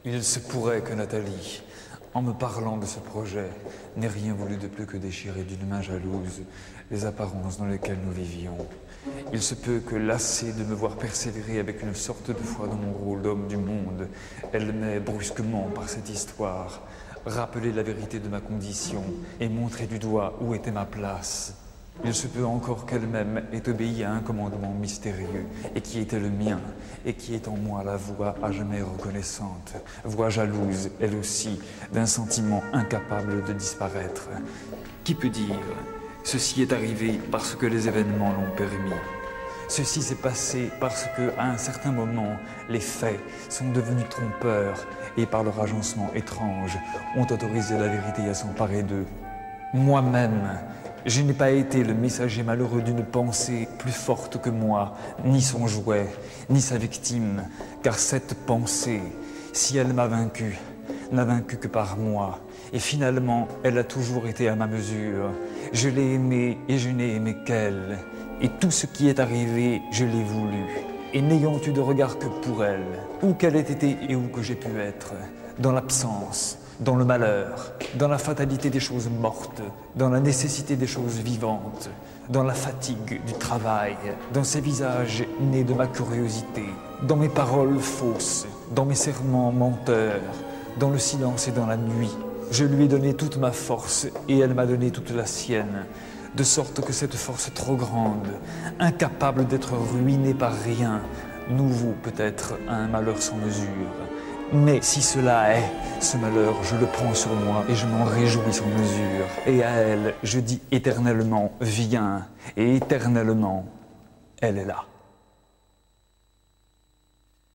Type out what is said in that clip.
Il se pourrait que Nathalie, en me parlant de ce projet, n'ait rien voulu de plus que déchirer d'une main jalouse les apparences dans lesquelles nous vivions. Il se peut que, lassée de me voir persévérer avec une sorte de foi dans mon rôle d'homme du monde, elle m'ait brusquement, par cette histoire, rappelé la vérité de ma condition et montré du doigt où était ma place. Il se peut encore qu'elle-même ait obéi à un commandement mystérieux, et qui était le mien, et qui est en moi la voix à jamais reconnaissante, voix jalouse, elle aussi, d'un sentiment incapable de disparaître. Qui peut dire « Ceci est arrivé parce que les événements l'ont permis ». Ceci s'est passé parce que, à un certain moment, les faits sont devenus trompeurs et, par leur agencement étrange, ont autorisé la vérité à s'emparer d'eux. Moi-même, je n'ai pas été le messager malheureux d'une pensée plus forte que moi, ni son jouet, ni sa victime, car cette pensée, si elle m'a vaincu, n'a vaincu que par moi, et finalement, elle a toujours été à ma mesure. Je l'ai aimée et je n'ai aimé qu'elle, et tout ce qui est arrivé, je l'ai voulu, et n'ayant eu de regard que pour elle, où qu'elle ait été et où que j'ai pu être, dans l'absence, dans le malheur, dans la fatalité des choses mortes, dans la nécessité des choses vivantes, dans la fatigue du travail, dans ces visages nés de ma curiosité, dans mes paroles fausses, dans mes serments menteurs, dans le silence et dans la nuit. Je lui ai donné toute ma force et elle m'a donné toute la sienne, de sorte que cette force trop grande, incapable d'être ruinée par rien, nous vaut peut-être un malheur sans mesure. Mais si cela est, ce malheur, je le prends sur moi et je m'en réjouis sans mesure. Et à elle, je dis éternellement, viens, et éternellement, elle est là.